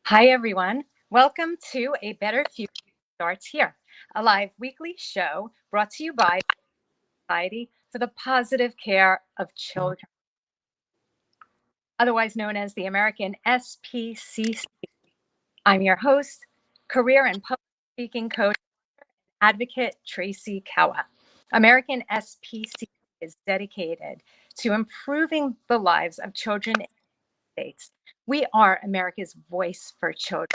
Hi, everyone. Welcome to A Better Future Starts Here, a live weekly show brought to you by Society for the Positive Care of Children, otherwise known as the American SPCC. I'm your host, career and public speaking coach, advocate Tracy Kawa. American SPCC is dedicated to improving the lives of children in the States. We are America's voice for children,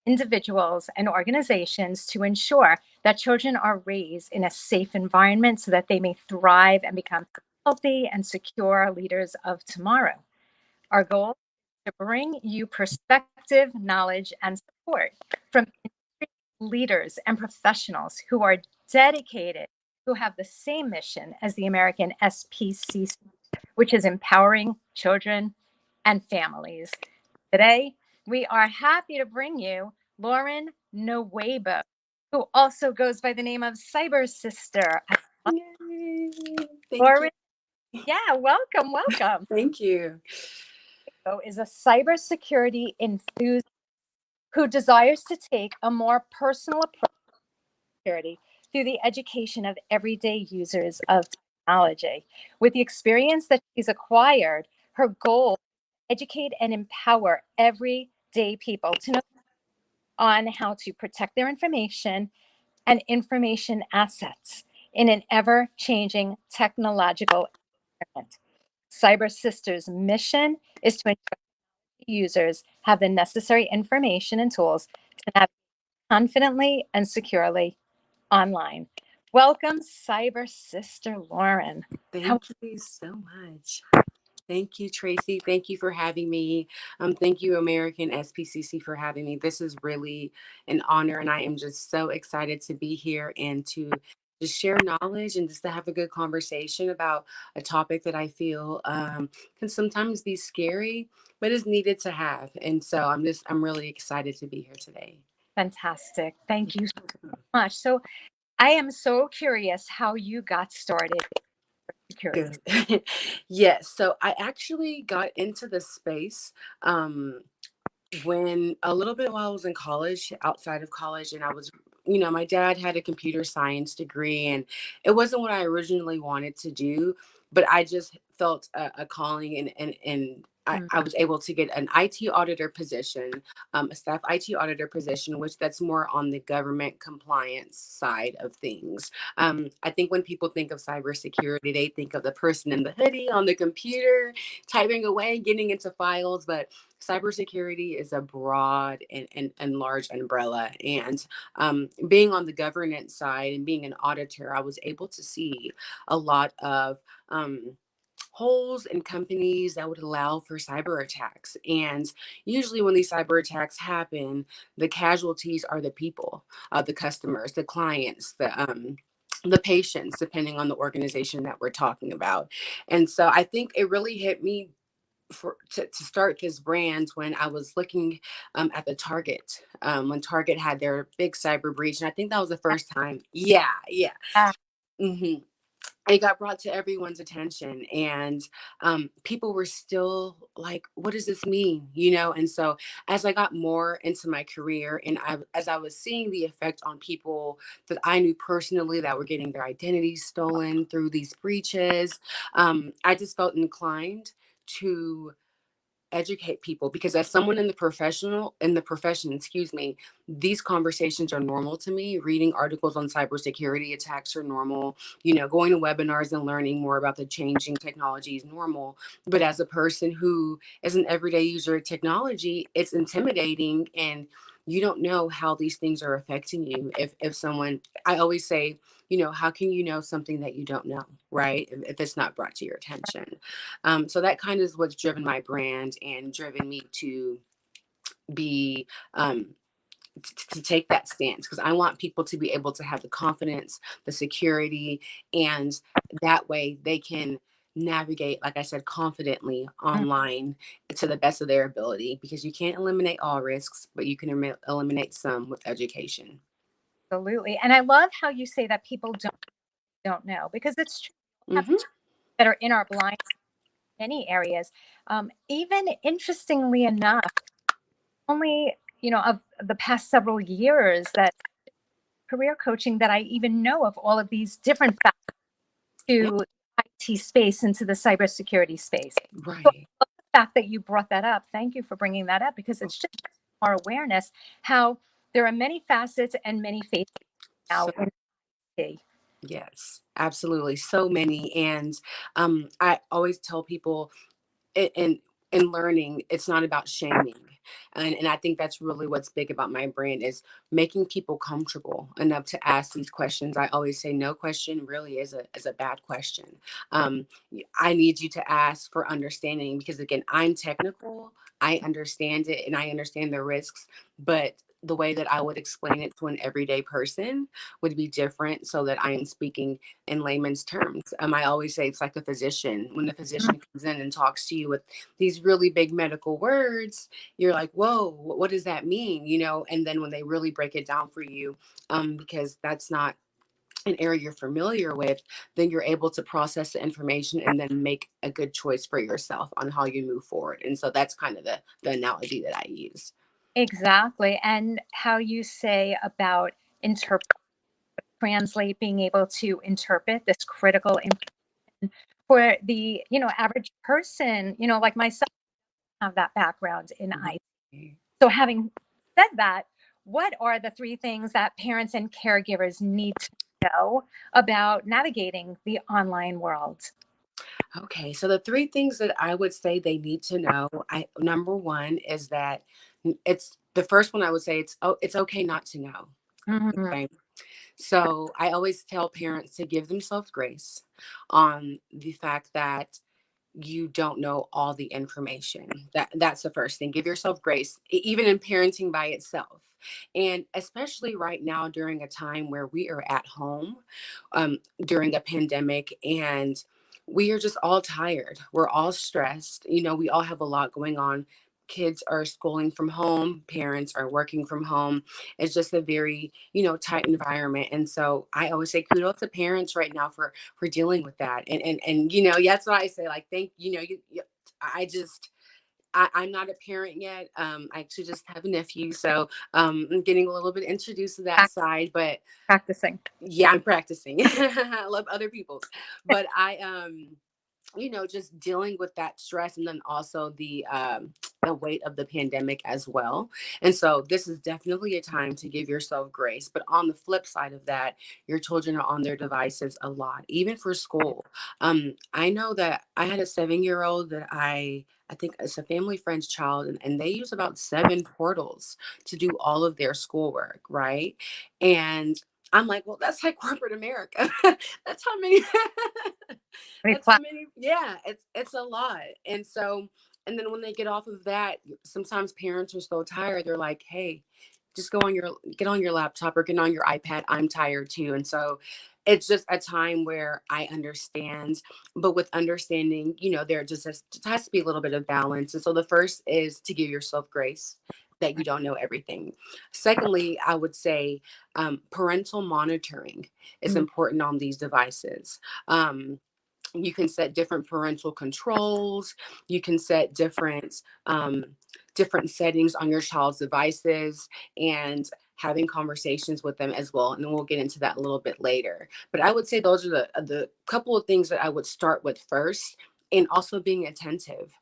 individuals and organizations to ensure that children are raised in a safe environment so that they may thrive and become healthy and secure leaders of tomorrow. Our goal is to bring you perspective, knowledge, and support from leaders and professionals who are dedicated, who have the same mission as the American SPCC, which is empowering children and families. Today, we are happy to bring you Lauren Nwegbo, who also goes by the name of Cybher Sister. Yay. Thank you. Lauren, yeah, welcome. Thank you. Is a cybersecurity enthusiast who desires to take a more personal approach to security through the education of everyday users of technology. With the experience that she's acquired, her goal is to educate and empower everyday people to know on how to protect their information and information assets in an ever-changing technological environment. Cybher Sister's mission is to ensure users have the necessary information and tools to navigate confidently and securely online. Welcome, Cybher Sister Lauren. Thank you so much. Thank you, Tracy. Thank you for having me. Thank you, American SPCC, for having me. This is really an honor, and I am just so excited to be here and to just share knowledge and just to have a good conversation about a topic that I feel can sometimes be scary, but is needed to have. And so I'm really excited to be here today. Fantastic. Thank you so much. So I am so curious how you got started in security. Good. Yes. So I actually got into the space when a little bit while I was in college, outside of college, and my dad had a computer science degree, and it wasn't what I originally wanted to do, but I just felt a calling, and I was able to get an IT auditor position, a staff IT auditor position, which that's more on the government compliance side of things. I think when people think of cybersecurity, they think of the person in the hoodie on the computer, typing away, getting into files, but cybersecurity is a broad and large umbrella. And being on the governance side and being an auditor, I was able to see a lot of holes in companies that would allow for cyber attacks. And usually when these cyber attacks happen, the casualties are the people, the customers, the clients, the patients, depending on the organization that we're talking about. And so I think it really hit me to start this brand when I was looking at the Target, when Target had their big cyber breach. And I think that was the first time. Yeah, yeah. Ah, hmm It got brought to everyone's attention, and people were still like, what does this mean? And so as I got more into my career, and as I was seeing the effect on people that I knew personally that were getting their identities stolen through these breaches, I just felt inclined to educate people, because as someone in the profession, excuse me, these conversations are normal to me. Reading articles on cybersecurity attacks are normal. Going to webinars and learning more about the changing technology is normal. But as a person who is an everyday user of technology, it's intimidating, and you don't know how these things are affecting you. If someone, I always say, how can you know something that you don't know, right? If it's not brought to your attention. So that kind of is what's driven my brand and driven me to be to take that stance, because I want people to be able to have the confidence, the security, and that way they can navigate, like I said, confidently online to the best of their ability, because you can't eliminate all risks, but you can eliminate some with education. absolutely. And I love how you say that people don't know, because it's true. We have hmm that are in our blind many areas. Even interestingly enough, only, of the past several years that career coaching that I even know of all of these different facets Yeah, to IT space, into the cybersecurity space. So right. the fact that you brought that up, thank you for bringing that up, because it's just our awareness how there are many facets and many faces now So in IT. yes, absolutely. So many. And I always tell people in in learning, it's not about shaming. And I think that's really what's big about my brand is making people comfortable enough to ask these questions. I always say no question really is a bad question. um, I need you to ask for understanding, because again, I'm technical, I understand it, and I understand the risks, but the way that I would explain it to an everyday person would be different, so that I am speaking in layman's terms. I always say it's like a physician. When the Mhm. physician comes in and talks to you with these really big medical words, you're like, whoa, what does that mean? And then when they really break it down for you, because that's not an area you're familiar with, then you're able to process the information and then make a good choice for yourself on how you move forward. And so that's kind of the analogy that I use. Exactly. And how you say about interpret, translate, being able to interpret this critical information for the, average person, like myself, have that background in IT. Right. So having said that, what are the three things that parents and caregivers need to know about navigating the online world? Okay, so the three things that I would say they need to know, I number one is that it's the first one. I would say it's okay not to know. Mhm. Okay. So I always tell parents to give themselves grace on the fact that you don't know all the information. That's the first thing. Give yourself grace, even in parenting by itself. And especially right now during a time where we are at home, during a pandemic, and we are just all tired. We're all stressed. We all have a lot going on. Kids are schooling from home, parents are working from home. It's just a very, tight environment. And so I always say kudos to parents right now for dealing with that. And yeah, that's why I say, like, thank I just I'm not a parent yet. I actually just have a nephew, so I'm getting a little bit introduced to that Prac- side. But Practicing. yeah, I'm practicing. I love other people's, but I just dealing with that stress, and then also the weight of the pandemic as well. And so this is definitely a time to give yourself grace. But on the flip side of that, your children are on their devices a lot, even for school. I know that I had a 7-year old that I think it's a family friend's child, and they use about 7 portals to do all of their schoolwork, right? And I'm like, well, that's like corporate America. That's how many that's how many. Yeah, it's a lot. And so, and then when they get off of that, sometimes parents are so tired, they're like, hey, just get on your laptop or get on your iPad, I'm tired too. And so it's just a time where I understand, but with understanding, there just has to be a little bit of balance. And so the first is to give yourself grace that you don't know everything. Secondly, I would say parental monitoring is Mm. important on these devices. You can set different parental controls. You can set different settings on your child's devices, and having conversations with them as well. And then we'll get into that a little bit later. But I would say those are the couple of things that I would start with first. And also being attentive.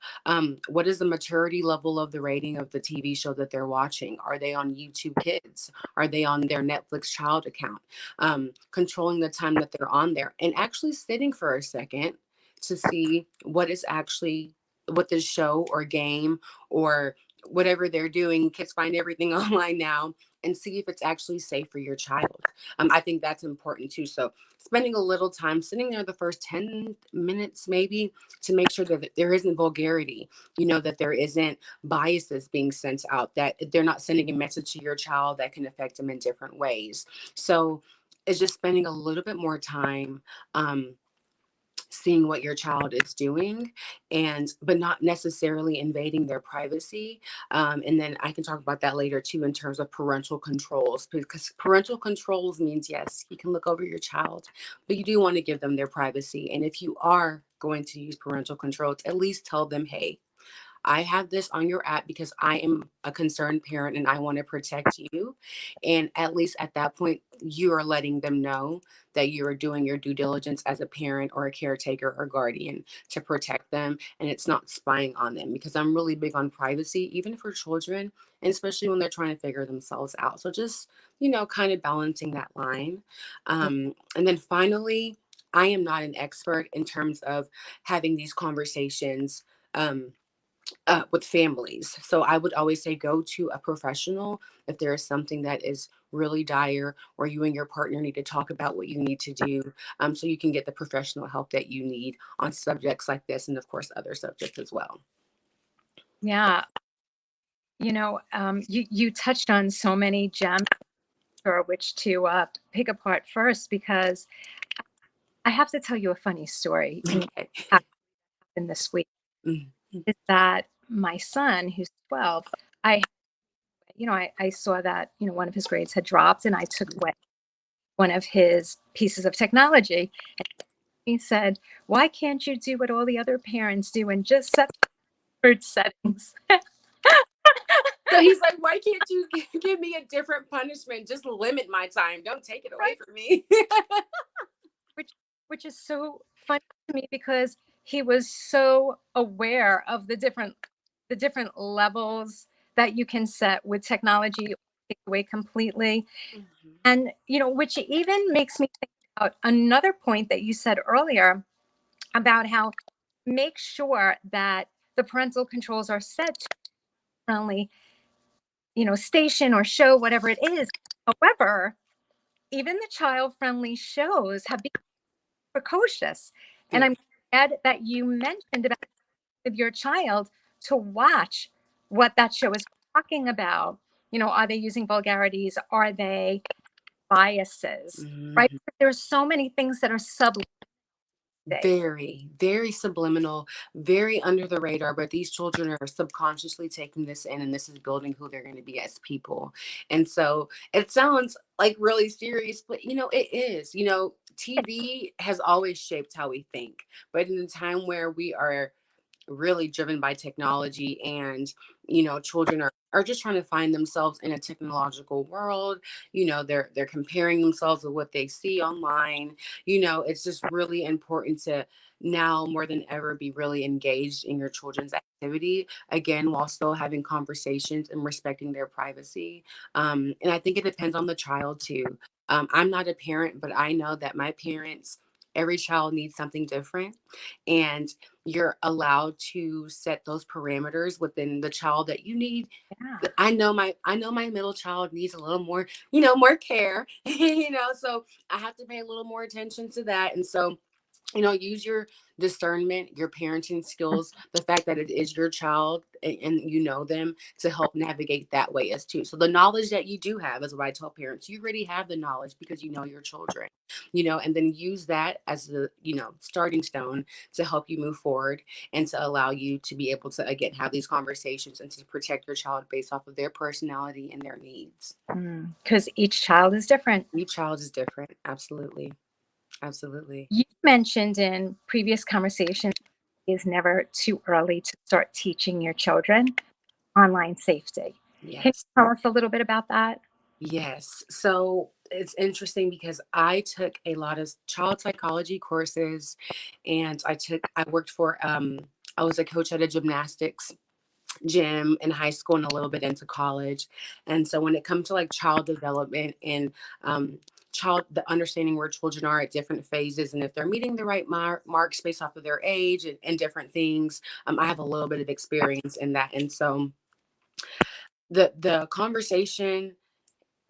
What is the maturity level of the rating of the TV show that they're watching? Are they on YouTube Kids? Are they on their Netflix child account? Controlling the time that they're on there, and actually sitting for a second to see what this show or game or whatever they're doing. Kids find everything online now, and see if it's actually safe for your child. I think that's important too. So spending a little time sitting there the first 10 minutes maybe, to make sure that there isn't vulgarity, that there isn't biases being sent out, that they're not sending a message to your child that can affect them in different ways. So it's just spending a little bit more time seeing what your child is doing, and but not necessarily invading their privacy. And then I can talk about that later too, in terms of parental controls, because parental controls means, yes, you can look over your child, but you do want to give them their privacy. And if you are going to use parental controls, at least tell them, hey, I have this on your app because I am a concerned parent and I want to protect you. And at least at that point, you are letting them know that you are doing your due diligence as a parent or a caretaker or guardian to protect them. And it's not spying on them, because I'm really big on privacy, even for children, and especially when they're trying to figure themselves out. So just, kind of balancing that line. And then finally, I am not an expert in terms of having these conversations. With families. So I would always say go to a professional if there is something that is really dire, or you and your partner need to talk about what you need to do, so you can get the professional help that you need on subjects like this, and of course, other subjects as well. Yeah. You touched on so many gems or which to pick apart first, because I have to tell you a funny story Okay. in this week. Mhm. Is that my son, who's 12, I saw that, one of his grades had dropped, and I took away one of his pieces of technology. And he said, "Why can't you do what all the other parents do and just set word settings?" So he's like, why can't you give me a different punishment? Just limit my time. Don't take it away Right. from me. Which which is so funny to me, because he was so aware of the different levels that you can set with technology, take away completely. Mhm. And which even makes me think about another point that you said earlier, about how make sure that the parental controls are set to friendly, station or show, whatever it is. However, even the child friendly shows have been precocious. And Very. I'm glad that you mentioned about with your child to watch what that show is talking about. Are they using vulgarities? Are they biases? Right? Mhm. There's so many things that are sub. Very, very subliminal, very under the radar, but these children are subconsciously taking this in, and this is building who they're going to be as people. And so it sounds like really serious, but it is. TV has always shaped how we think, but in a time where we are really driven by technology, and children are just trying to find themselves in a technological world. They're comparing themselves with what they see online. It's just really important to now more than ever be really engaged in your children's activity, again, while still having conversations and respecting their privacy. And I think it depends on the child too. I'm not a parent, but I know that my parents, every child needs something different, and you're allowed to set those parameters within the child that you need. Yeah. I know my middle child needs a little more, more care, so I have to pay a little more attention to that. And so, use your discernment, your parenting skills, the fact that it is your child, and you know them, to help navigate that way as too. So the knowledge that you do have is what I tell parents. You already have the knowledge because you know your children, and then use that as the, starting stone to help you move forward, and to allow you to be able to, again, have these conversations and to protect your child based off of their personality and their needs. Because each child is different. Each child is different. Absolutely. Absolutely. You mentioned in previous conversations, is never too early to start teaching your children online safety. Can Yes. you tell us a little bit about that? Yes. So it's interesting because I took a lot of child psychology courses, and I worked for, I was a coach at a gymnastics gym in high school and a little bit into college. And so when it comes to like child development and, the understanding where children are at different phases, and if they're meeting the right marks based off of their age, and different things, I have a little bit of experience in that. And so the conversation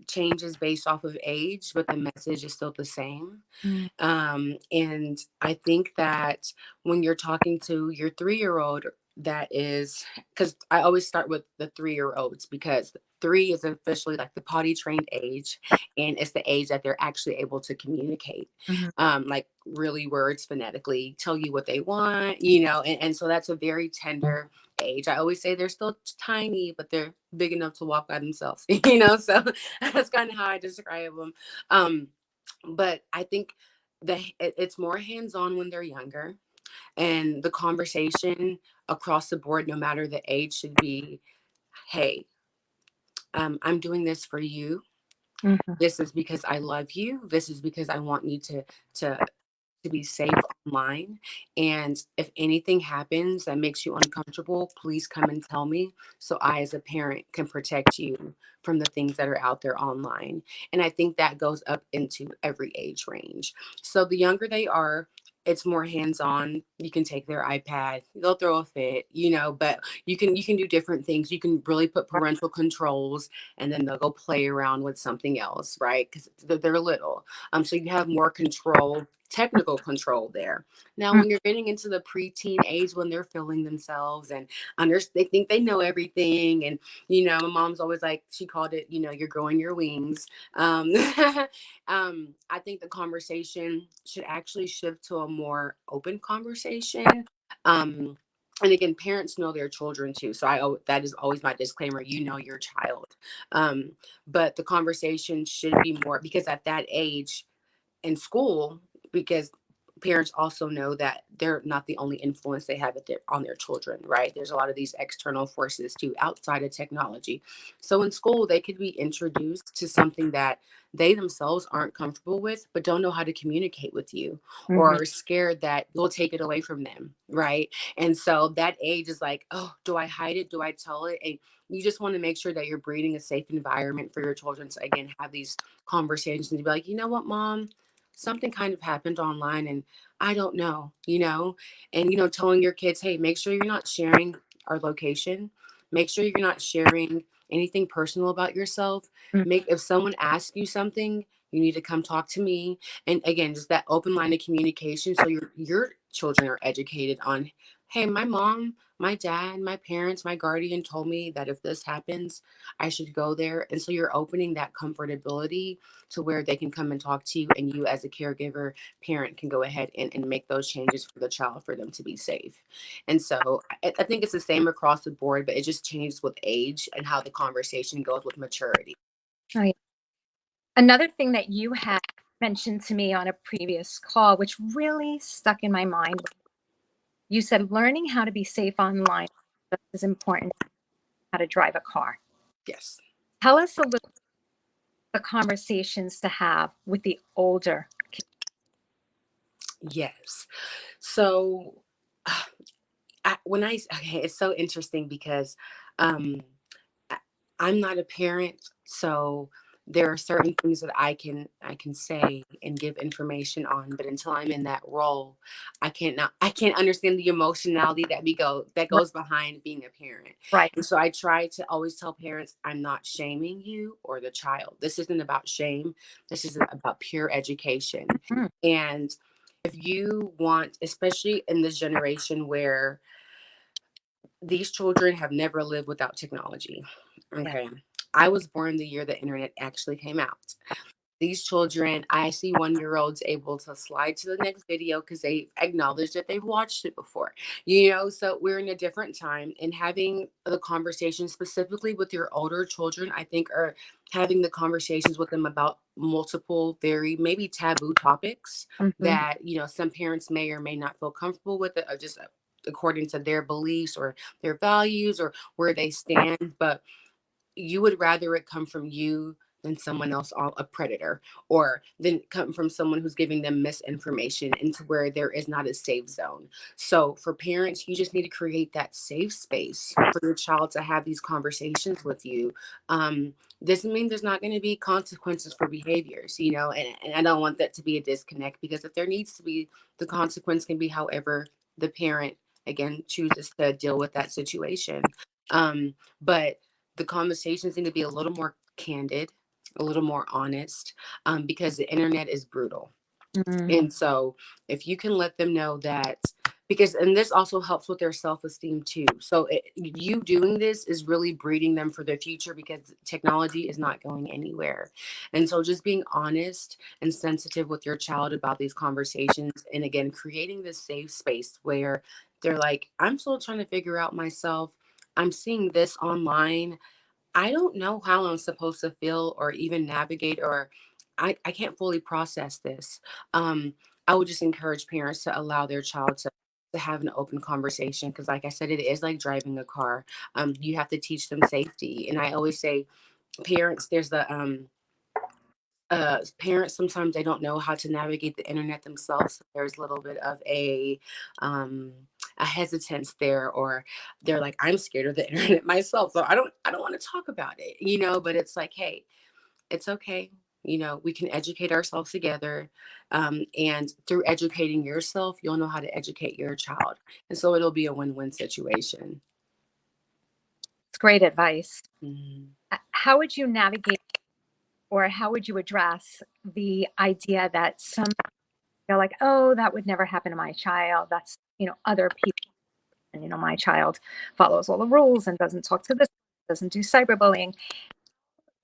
changes based off of age, but the message is still the same. Mm. And I think that when you're talking to your 3-year-old, that is, because I always start with the 3-year-olds, because 3 is officially like the potty trained age, and it's the age that they're actually able to communicate, Mhm. like really words phonetically, tell you what they want, and so that's a very tender age. I always say they're still tiny, but they're big enough to walk by themselves, so that's kind of how I describe them. But I think it's more hands-on when they're younger. And the conversation across the board, no matter the age, should be, hey, I'm doing this for you. Mhm. This is because I love you. This is because I want you to to be safe online. And if anything happens that makes you uncomfortable, please come and tell me so I, as a parent, can protect you from the things that are out there online. And I think that goes up into every age range. So the younger they are, it's more hands-on. You can take their iPad, they'll throw a fit, but you can do different things. You can really put Right. parental controls, and then they'll go play around with something else, right? Because they're little. So you have more control, technical control there. Now, Mm. when you're getting into the preteen age, when they're feeling themselves and they think they know everything, and my mom's always like, she called it, you're growing your wings. I think the conversation should actually shift to a more open conversation. Um, and again, parents know their children too. So that is always my disclaimer. You know your child, um, but the conversation should be more, because at that age in school, because parents also know that they're not the only influence they have on their children, right? There's a lot of these external forces too outside of technology. So in school, they could be introduced to something that they themselves aren't comfortable with, but don't know how to communicate with you, or Mhm. are scared that you'll take it away from them, right? And so that age is like, oh, do I hide it? Do I tell it? And you just want to make sure that you're breeding a safe environment for your children to, again, have these conversations and be like, you know what, mom, something kind of happened online and I don't know, and, telling your kids, hey, make sure you're not sharing our location. Make sure you're not sharing anything personal about yourself. Mm. If someone asks you something, you need to come talk to me. And again, just that open line of communication. So your children are educated on, hey, my mom, my dad, my parents, my guardian told me that if this happens, I should go there. And so you're opening that comfortability to where they can come and talk to you, and you as a caregiver parent can go ahead and make those changes for the child for them to be safe. And so I think it's the same across the board, but it just changes with age and how the conversation goes with maturity. Oh, yeah. Another thing that you had mentioned to me on a previous call, which really stuck in my mind, you said learning how to be safe online is just as important as how to drive a car. Yes. Tell us a little the conversations to have with the older kids. Yes. So okay, it's so interesting because um I- I'm not a parent, so there are certain things that I can say and give information on, but until I'm in that role, I can't understand the emotionality that Right. goes behind being a parent. Right. And so I try to always tell parents, I'm not shaming you or the child. This isn't about shame. This is about pure education. Mm. And if you want, especially in this generation where these children have never lived without technology. Yeah. Okay. I was born the year the internet actually came out. These children, I see 1 year olds able to slide to the next video because they acknowledge that they've watched it before. So we're in a different time, and having the conversation specifically with your older children, I think, are having the conversations with them about multiple, very maybe taboo topics Mhm. that, some parents may or may not feel comfortable with it, or just according to their beliefs or their values or where they stand. But you would rather it come from you than someone else, a predator, or then come from someone who's giving them misinformation into where there is not a safe zone. So for parents, you just need to create that safe space for your child to have these conversations with you. Doesn't mean there's not going to be consequences for behaviors, and I don't want that to be a disconnect, because if there needs to be, the consequence can be however the parent, again, chooses to deal with that situation. But the conversations need to be a little more candid, a little more honest, because the internet is brutal. Mm. And so if you can let them know that, and this also helps with their self-esteem too. So you doing this is really breeding them for the future, because technology is not going anywhere. And so just being honest and sensitive with your child about these conversations. And again, creating this safe space where they're like, I'm still trying to figure out myself. I'm seeing this online. I don't know how I'm supposed to feel or even navigate, or I can't fully process this. Um, I would just encourage parents to allow their child to to have an open conversation, because like I said, it is like driving a car. You have to teach them safety. And I always say, parents, there's the parents, sometimes they don't know how to navigate the internet themselves. So there's a little bit of um a hesitance there, or they're like, I'm scared of the internet myself, so I don't want to talk about it, but it's like, hey, it's okay. We can educate ourselves together. And through educating yourself, you'll know how to educate your child. And so it'll be a win-win situation. It's great advice. Mhm. How would you navigate, or how would you address the idea that some feel like, oh, that would never happen to my child? That's, other people. And, my child follows all the rules and doesn't talk to this, doesn't do cyberbullying.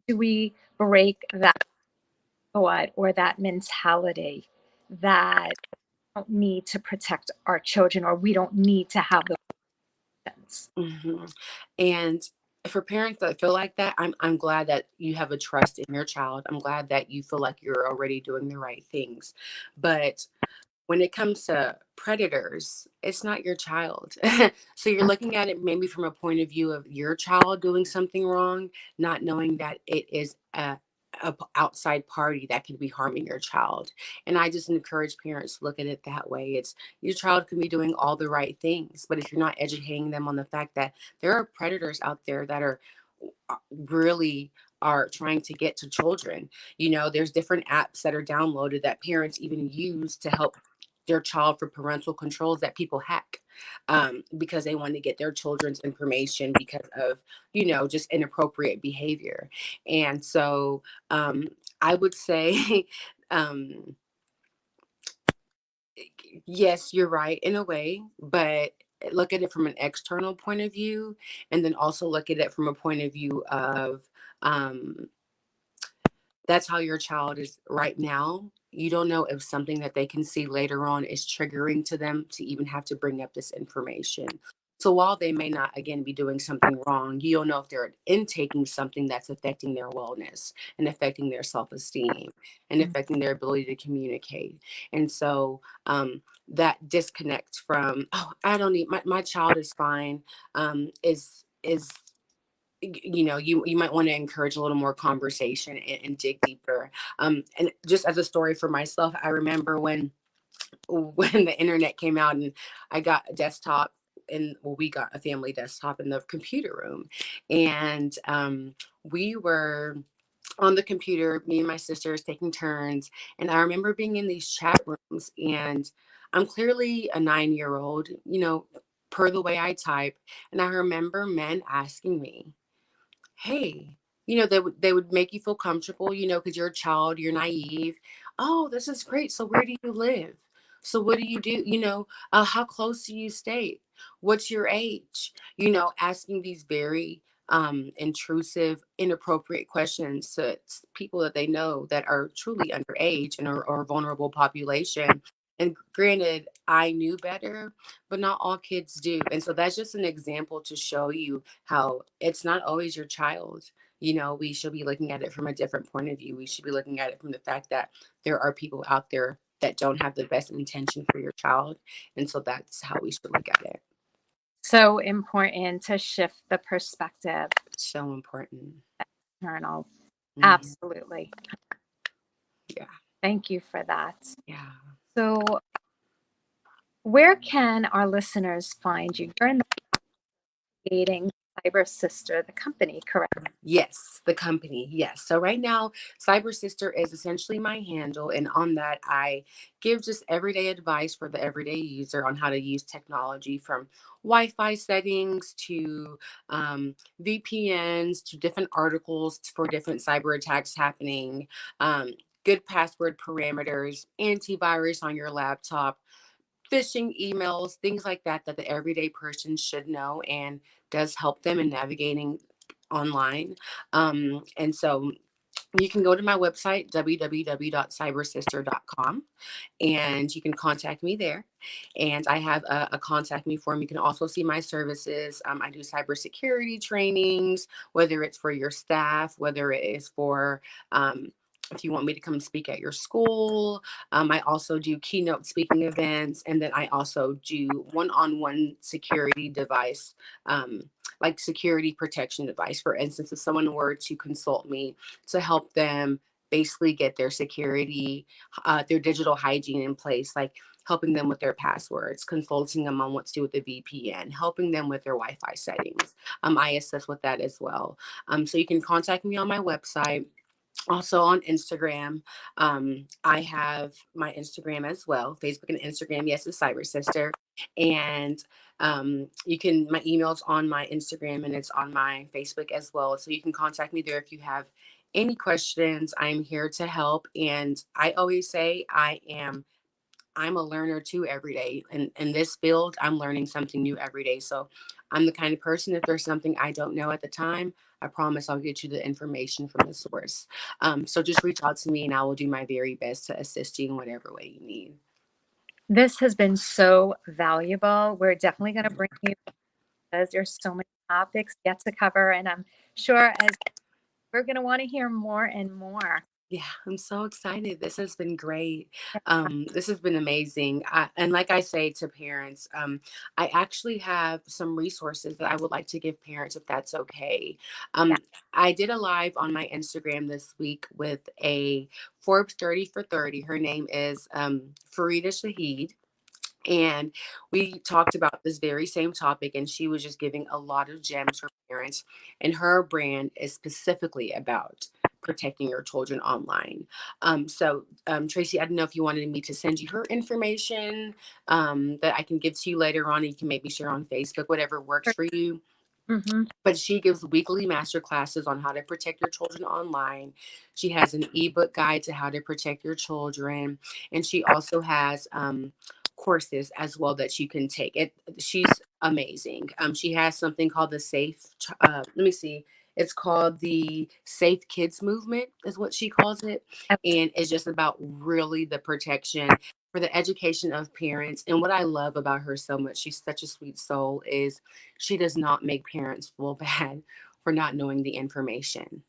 Do we break that thought or that mentality that we don't need to protect our children, or we don't need to have those questions? Mhm. And for parents that feel like that, I'm glad that you have a trust in your child. I'm glad that you feel like you're already doing the right things. But when it comes to predators, it's not your child. So you're looking at it maybe from a point of view of your child doing something wrong, not knowing that it is a outside party that can be harming your child. And I just encourage parents to look at it that way. It's your child can be doing all the right things, but if you're not educating them on the fact that there are predators out there that are really are trying to get to children. There's different apps that are downloaded that parents even use to help their child for parental controls that people hack, because they want to get their children's information because of, just inappropriate behavior. And so I would say, um, yes, you're right in a way, but look at it from an external point of view, and then also look at it from a point of view of, um, that's how your child is right now. You don't know if something that they can see later on is triggering to them to even have to bring up this information. So while they may not, again, be doing something wrong, you don't know if they're intaking something that's affecting their wellness and affecting their self-esteem and Mm. affecting their ability to communicate. And so that disconnect from, oh, I don't need, my child is fine, is you might want to encourage a little more conversation, and dig deeper. And just as a story for myself, I remember when the internet came out, and I got a desktop, and well, we got a family desktop in the computer room, and we were on the computer, me and my sisters taking turns. And I remember being in these chat rooms, and I'm clearly a 9-year-old, per the way I type. And I remember men asking me, hey, they would make you feel comfortable, because you're a child, you're naive. Oh, this is great. So where do you live? So what do you do? How close do you stay? What's your age? Asking these very intrusive, inappropriate questions to people that they know that are truly underage and are a vulnerable population. And granted, I knew better, but not all kids do. And so that's just an example to show you how it's not always your child. We should be looking at it from a different point of view. We should be looking at it from the fact that there are people out there that don't have the best intention for your child. And so that's how we should look at it. So important to shift the perspective. So important. Colonel. Mhm. Absolutely. Yeah. Thank you for that. Yeah. So, where can our listeners find you? You're investigating Cybher Sister, the company, correct? Yes, the company. Yes. So right now, Cybher Sister is essentially my handle. And on that, I give just everyday advice for the everyday user on how to use technology, from Wi Fi settings to VPNs to different articles for different cyber attacks happening, um, good password parameters, antivirus on your laptop, phishing emails, things like that, that the everyday person should know and does help them in navigating online. And so you can go to my website, www.cybersister.com, and you can contact me there. And I have a contact me form. You can also see my services. I do cybersecurity trainings, whether it's for your staff, whether it is for if you want me to come speak at your school. I also do keynote speaking events, and then I also do one-on-one security device, like security protection device. For instance, if someone were to consult me to help them basically get their security, their digital hygiene in place, like helping them with their passwords, consulting them on what to do with the VPN, helping them with their Wi-Fi settings. I assist with that as well. So you can contact me on my website, also on Instagram. I have my Instagram as well, Facebook and Instagram. Yes, it's Cybher Sister. And you can, my email's on my Instagram and it's on my Facebook as well. So you can contact me there if you have any questions. I'm here to help. And I always say I'm a learner too every day. And in this field, I'm learning something new every day. So I'm the kind of person, if there's something I don't know at the time, I promise I'll get you the information from the source. So just reach out to me and I will do my very best to assist you in whatever way you need. This has been so valuable. We're definitely going to bring you, because there's so many topics yet to cover. And I'm sure as we're going to want to hear more and more. Yeah, I'm so excited. This has been great. This has been amazing. And like I say to parents, I actually have some resources that I would like to give parents if that's okay. Yeah. I did a live on my Instagram this week with a Forbes 30 for 30. Her name is Farida Shahid. And we talked about this very same topic, and she was just giving a lot of gems for parents. And her brand is specifically about protecting your children online. Tracy, I don't know if you wanted me to send you her information that I can give to you later on. And you can maybe share on Facebook, whatever works for you. Mm-hmm. But she gives weekly master classes on how to protect your children online. She has an ebook guide to how to protect your children, and she also has courses as well that you can take. She's amazing. She has something called the Safe. Let me see. It's called the Safe Kids Movement, is what she calls it, and it's just about really the protection for the education of parents. And what I love about her so much, she's such a sweet soul, is she does not make parents feel bad for not knowing the information.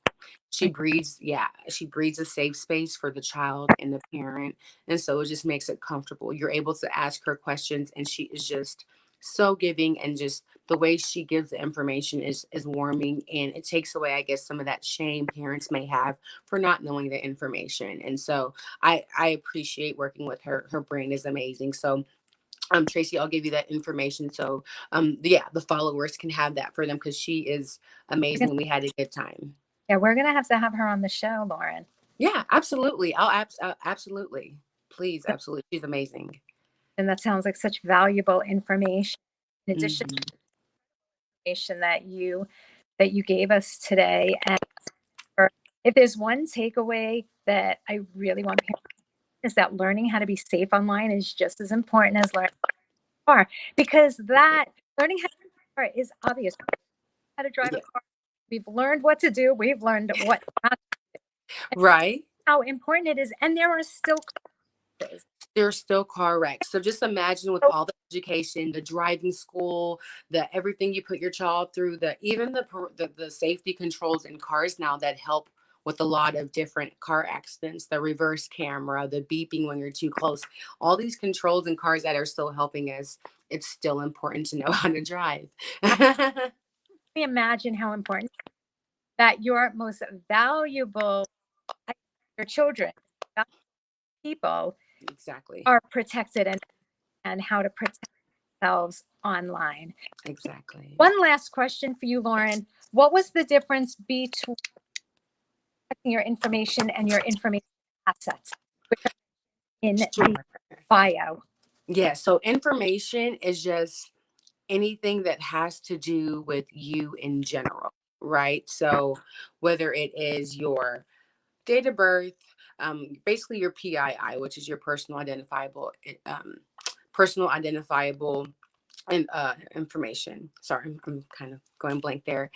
She breeds a safe space for the child and the parent. And so it just makes it comfortable. You're able to ask her questions, and she is just so giving, and just the way she gives the information is warming, and it takes away, I guess, some of that shame parents may have for not knowing the information. And so I appreciate working with her. Her brain is amazing. So Tracy, I'll give you that information so the followers can have that for them, because she is amazing. We had a good time. Yeah, we're going to have her on the show, Lauren. Yeah, absolutely. Absolutely. Please, absolutely. She's amazing. And that sounds like such valuable information. In addition Mhm. to the information that you gave us today. And if there's one takeaway that I really want parents, is that learning how to be safe online is just as important as learning car, because that learning how to drive a car is obvious. How to drive a Yeah. car, we've learned what to do, we've learned what not, Right. how important it is, and there are still classes. There's still car wrecks. So just imagine, with So all the education, the driving school, the everything you put your child through, the even the safety controls in cars now that help with a lot of different car accidents, the reverse camera, the beeping when you're too close, all these controls in cars that are still helping us. It's still important to know how to drive. imagine how important that your most valuable, your children, people Exactly. are protected, and how to protect themselves online. Exactly. One last question for you, Lauren. What was the difference between your information and your information assets, which are in Sure. the bio? Yeah. So information is just anything that has to do with you in general, right? So whether it is your date of birth, basically your PII, which is your personal identifiable and information. Sorry, I'm kind of going blank there.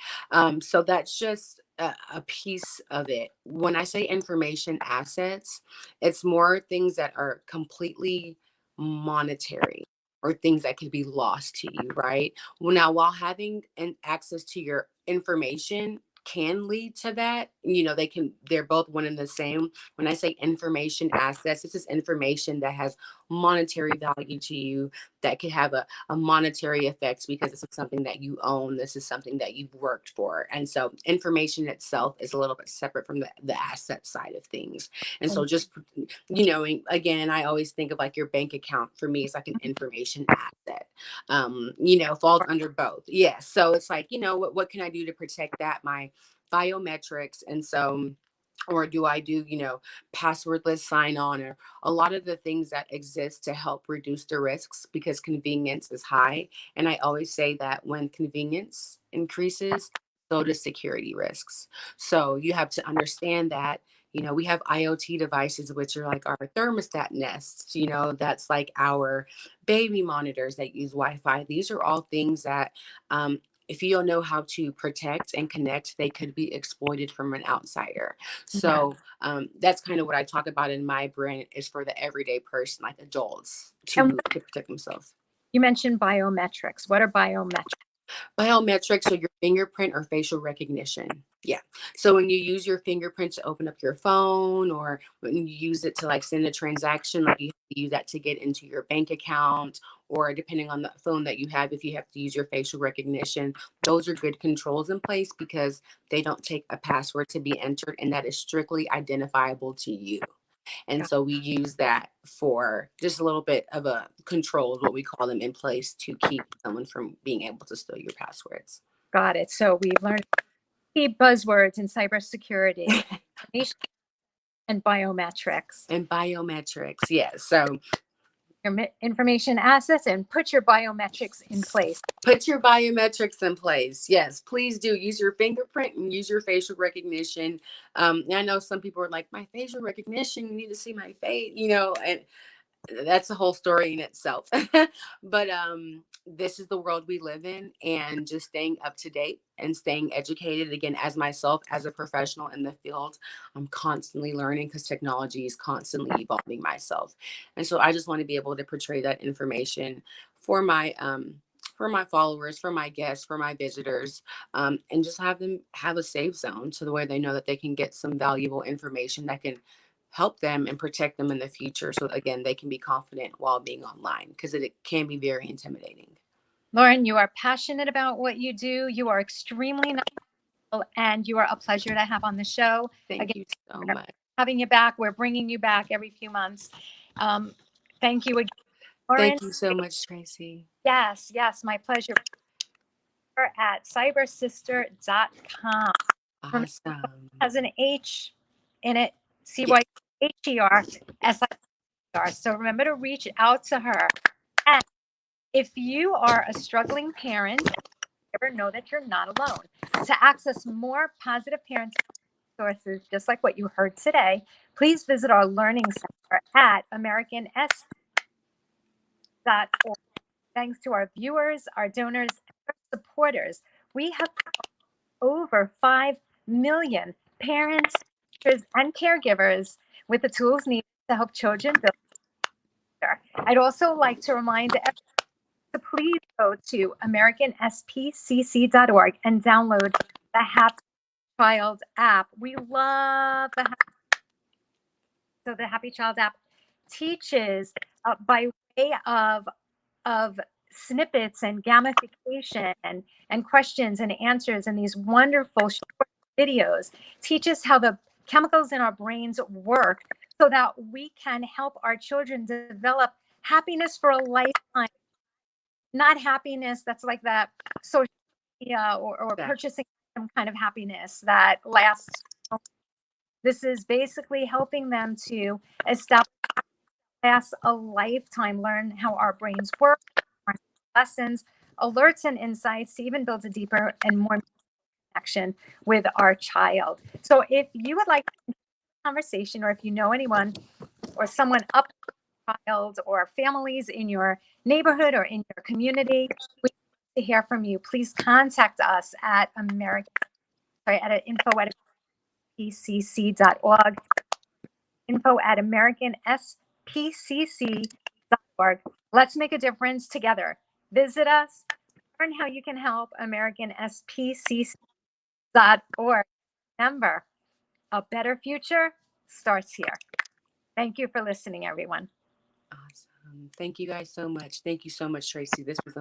So that's just a piece of it. When I say information assets, it's more things that are completely monetary, or things that can be lost to you, right? Well, now, while having an access to your information can lead to that. They're both one and the same. When I say information assets, this is information that has monetary value to you, that could have a monetary effect because this is something that you own. This is something that you've worked for. And so information itself is a little bit separate from the asset side of things. And so just, again, I always think of like your bank account for me is like an information asset. Falls under both. Yes. So it's like, what can I do to protect that? My biometrics. And so, or do I do, passwordless sign on, or a lot of the things that exist to help reduce the risks, because convenience is high. And I always say that when convenience increases, so does security risks. So you have to understand that, we have IoT devices, which are like our thermostat nests, that's like our baby monitors that use Wi-Fi. These are all things that, if you don't know how to protect and connect, they could be exploited from an outsider. So that's kind of what I talk about in my brand, is for the everyday person, like adults, to protect themselves. You mentioned biometrics. What are biometrics? Biometrics are your fingerprint or facial recognition. Yeah. So when you use your fingerprint to open up your phone, or when you use it to like send a transaction, like you have to use that to get into your bank account, or depending on the phone that you have, if you have to use your facial recognition, those are good controls in place because they don't take a password to be entered, and that is strictly identifiable to you. And so we use that for just a little bit of a control, what we call them, in place to keep someone from being able to steal your passwords. Got it. So we've learned key buzzwords in cybersecurity, and biometrics. And biometrics, yes. So Your information assets, and put your biometrics in place. Put your biometrics in place. Yes, please do. Use your fingerprint and use your facial recognition. I know some people are like, my facial recognition, you need to see my face, and that's a whole story in itself. But this is the world we live in, and just staying up to date and staying educated. Again, as myself, as a professional in the field, I'm constantly learning because technology is constantly evolving myself. And so I just want to be able to portray that information for my followers, for my guests, for my visitors, and just have them have a safe zone, to the way they know that they can get some valuable information that can help them and protect them in the future. So again, they can be confident while being online, because it can be very intimidating. Lauren, you are passionate about what you do. You are extremely knowledgeable, and you are a pleasure to have on the show. Thank you so much. Having you back. We're bringing you back every few months. Thank you again, Lauren. Thank you so much, Tracy. Yes, my pleasure. We're at cybersister.com. Awesome. Has an H in it, CYHERSIR. So remember to reach out to her. And if you are a struggling parent, ever know that you're not alone. To access more positive parenting resources, just like what you heard today, please visit our learning center at americans.org. Thanks to our viewers, our donors, and our supporters, we have over 5 million parents, teachers, and caregivers with the tools needed to help children build. I'd also like to remind everyone to please go to americanspcc.org and download the Happy Child app. We love the Happy Child app teaches by way of snippets and gamification and questions and answers, and these wonderful short videos teaches how the chemicals in our brains work, so that we can help our children develop happiness for a lifetime. Not happiness that's like that social media or purchasing some kind of happiness that lasts. This is basically helping them to establish a lifetime, learn how our brains work, lessons, alerts, and insights to even build a deeper and more connection with our child. So if you would like a conversation, or if you know anyone or someone up child or families in your neighborhood or in your community, we want to hear from you. Please contact us at info@americanspcc.org, info@americanspcc.org. Let's make a difference together. Visit us, learn how you can help American SPCC SPC.org. Remember, a better future starts here. Thank you for listening, everyone. Awesome. Thank you guys so much. Thank you so much, Tracy. This was